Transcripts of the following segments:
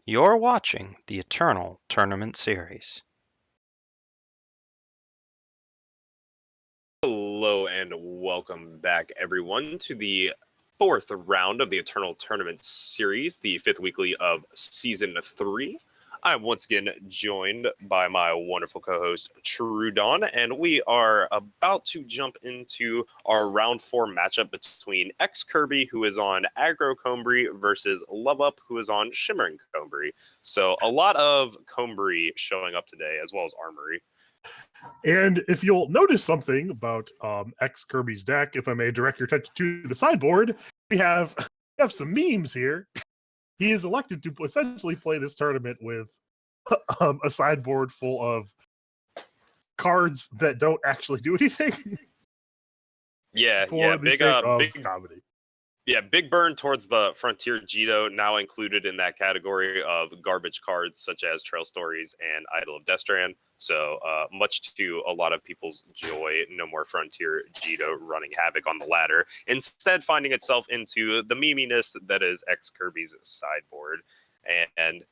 You're watching the Eternal Tournament Series. Hello and welcome back, everyone, to the fourth round of the Eternal Tournament Series, the fifth weekly of Season 3. I'm once again joined by my wonderful co-host, Truedawn, and we are about to jump into our round 4 matchup between ExKirby, who is on Aggro Combry, versus LoveUP, who is on Shimmering Combry. So a lot of Combry showing up today, as well as Armory. And if you'll notice something about ExKirby's deck, if I may direct your attention to the sideboard, we have some memes here. He is elected to essentially play this tournament with a sideboard full of cards that don't actually do anything. Big comedy. Yeah, big burn towards the Frontier Jito, now included in that category of garbage cards such as Trail Stories and Idol of Destran. So much to a lot of people's joy, no more Frontier Jito running havoc on the ladder, instead finding itself into the meminess that is ExKirby's sideboard. And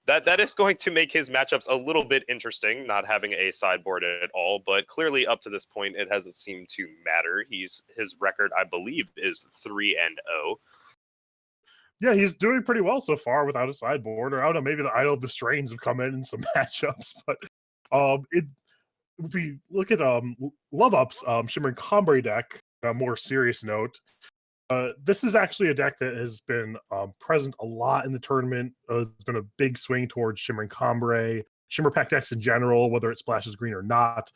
that is going to make his matchups a little bit interesting, not having a sideboard at all. But clearly, up to this point, it hasn't seemed to matter. His record, I believe, is 3-0. Yeah, he's doing pretty well so far without a sideboard. Or I don't know, maybe the Idol of the Strains have come in some matchups. But if we look at LoveUp's Shimmering Combry deck, on a more serious note, this is actually a deck that has been present a lot in the tournament. It's been a big swing towards Shimmering Combray, Shimmer Pack decks in general, whether it splashes green or not.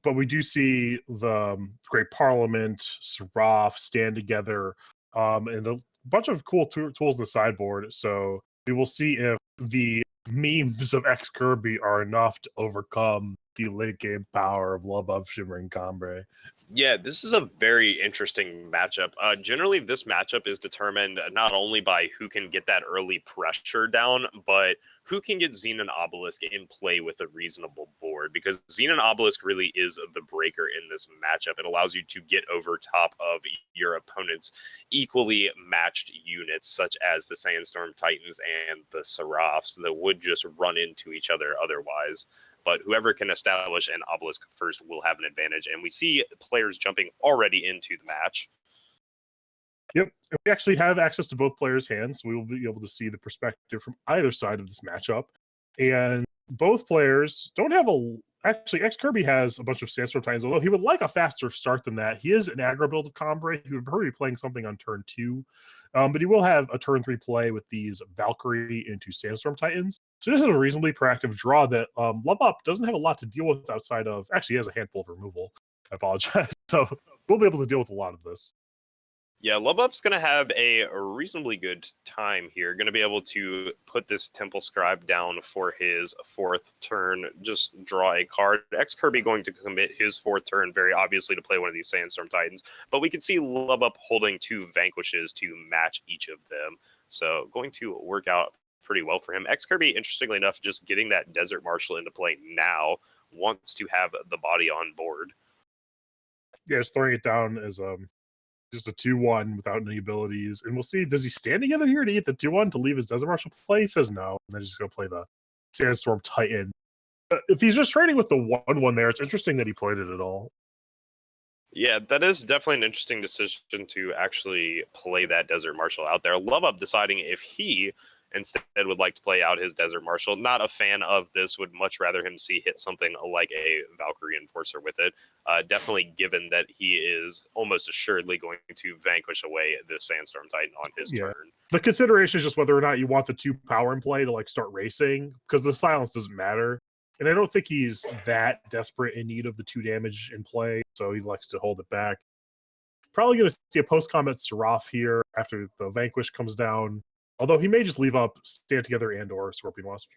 But we do see the Great Parliament, Seraph stand together, and a bunch of cool tools in the sideboard. So we will see if the memes of ExKirby are enough to overcome the late game power of LoveUp Shimmering Combray. Yeah, this is a very interesting matchup. Generally, this matchup is determined not only by who can get that early pressure down, but who can get Xenon Obelisk in play with a reasonable board, because Xenon Obelisk really is the breaker in this matchup. It allows you to get over top of your opponent's equally matched units, such as the Sandstorm Titans and the Seraphs, that would just run into each other otherwise. But whoever can establish an obelisk first will have an advantage. And we see players jumping already into the match. Yep. And we actually have access to both players' hands, so we will be able to see the perspective from either side of this matchup. And both players don't have Actually, ExKirby has a bunch of Sandstorm Titans, although he would like a faster start than that. He is an aggro build of Combray. He would probably be playing something on turn 2. But he will have a turn 3 play with these Valkyrie into Sandstorm Titans. So this is a reasonably proactive draw that LoveUp doesn't have a lot to deal with outside of... Actually, he has a handful of removal. I apologize. So we'll be able to deal with a lot of this. Yeah, LoveUp's going to have a reasonably good time here. Going to be able to put this Temple Scribe down for his 4th turn, just draw a card. ExKirby going to commit his 4th turn, very obviously, to play one of these Sandstorm Titans. But we can see LoveUp holding 2 Vanquishes to match each of them. So going to work out pretty well for him. ExKirby, interestingly enough, just getting that Desert Marshal into play now, wants to have the body on board. Yeah, just throwing it down as just a 2-1 without any abilities. And we'll see, does he stand together here to get the 2-1 to leave his Desert Marshal play? He says no. And then he's just going to play the Sandstorm Titan. If he's just trading with the 1-1 there, it's interesting that he played it at all. Yeah, that is definitely an interesting decision to actually play that Desert Marshal out there. LoveUp deciding if he instead would like to play out his Desert Marshal. Not a fan of this, would much rather him see hit something like a Valkyrie Enforcer with it. Definitely given that he is almost assuredly going to vanquish away this Sandstorm Titan on his turn. The consideration is just whether or not you want the 2 power in play to like start racing, because the silence doesn't matter. And I don't think he's that desperate in need of the 2 damage in play, so he likes to hold it back. Probably going to see a post-combat Seraph here after the Vanquish comes down. Although he may just leave up Stand Together and or Scorpion Wasp.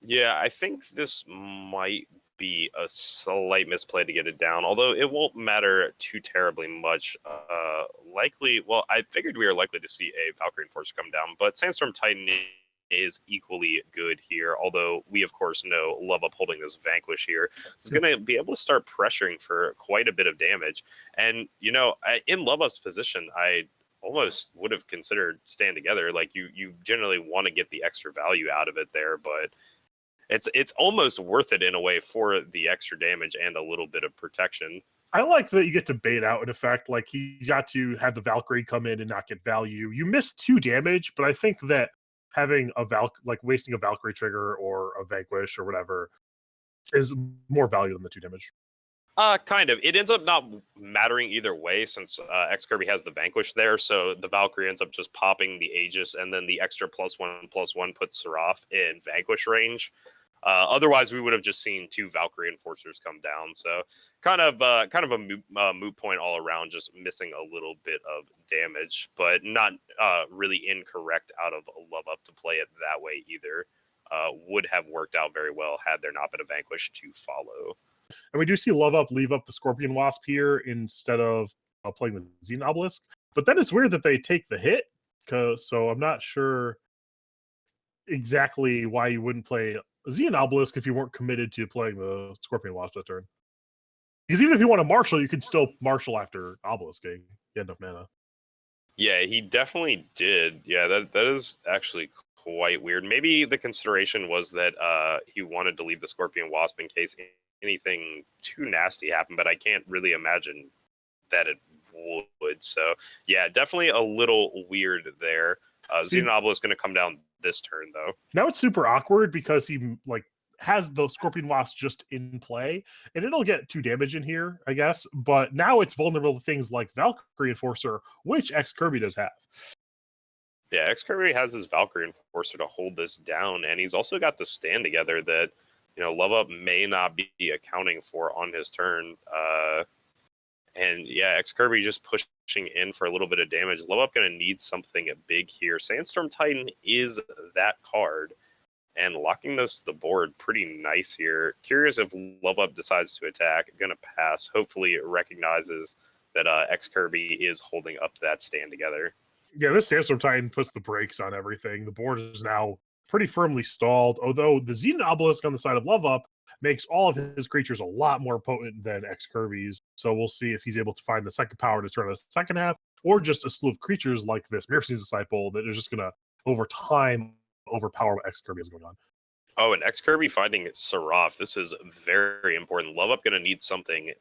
Yeah, I think this might be a slight misplay to get it down, although it won't matter too terribly much. I figured we were likely to see a Valkyrie Enforcer come down, but Sandstorm Titan is equally good here, although we, of course, know LoveUp holding this Vanquish here is going to be able to start pressuring for quite a bit of damage. And, in LoveUp's position, I almost would have considered Stand Together. Like you generally want to get the extra value out of it there, but it's almost worth it in a way for the extra damage and a little bit of protection. I like that you get to bait out an effect. Like he got to have the Valkyrie come in and not get value. You missed 2 damage, but I think that having a wasting a Valkyrie trigger or a Vanquish or whatever is more value than the 2 damage. Kind of. It ends up not mattering either way since ExKirby has the Vanquish there, so the Valkyrie ends up just popping the Aegis, and then the extra +1/+1 puts Seraph in Vanquish range. Otherwise, we would have just seen 2 Valkyrie Enforcers come down. So kind of a moot point all around, just missing a little bit of damage, but not really incorrect out of LoveUP to play it that way either. Would have worked out very well had there not been a Vanquish to follow. And we do see LoveUP leave up the Scorpion Wasp here instead of playing the Xenon Obelisk. But then it's weird that they take the hit, so I'm not sure exactly why you wouldn't play a Xenon Obelisk if you weren't committed to playing the Scorpion Wasp that turn. Because even if you want to marshal, you can still marshal after Obelisking. You had enough mana. Yeah, he definitely did. Yeah, that is actually quite weird. Maybe the consideration was that he wanted to leave the Scorpion Wasp in case anything too nasty happened, but I can't really imagine that it would. So yeah, definitely a little weird there. Xenon Obelisk is going to come down this turn though. Now it's super awkward because he has the Scorpion Wasp just in play, and it'll get 2 damage in here, I guess. But now it's vulnerable to things like Valkyrie Enforcer, which ExKirby does have. Yeah, ExKirby has his Valkyrie Enforcer to hold this down, and he's also got the Stand Together that LoveUP may not be accounting for on his turn. And yeah, ExKirby just pushing in for a little bit of damage. LoveUP going to need something big here. Sandstorm Titan is that card, and locking those to the board pretty nice here. Curious if LoveUP decides to attack. Going to pass. Hopefully it recognizes that ExKirby is holding up that Stand Together. Yeah, this Sandstorm Titan puts the brakes on everything. The board is now pretty firmly stalled, although the Xenon Obelisk on the side of LoveUP makes all of his creatures a lot more potent than ExKirby's. So we'll see if he's able to find the second power to turn the second half, or just a slew of creatures like this Mirac's Disciple that is just going to, over time, overpower what ExKirby is going on. Oh, and ExKirby finding Seraph. This is very important. LoveUP going to need something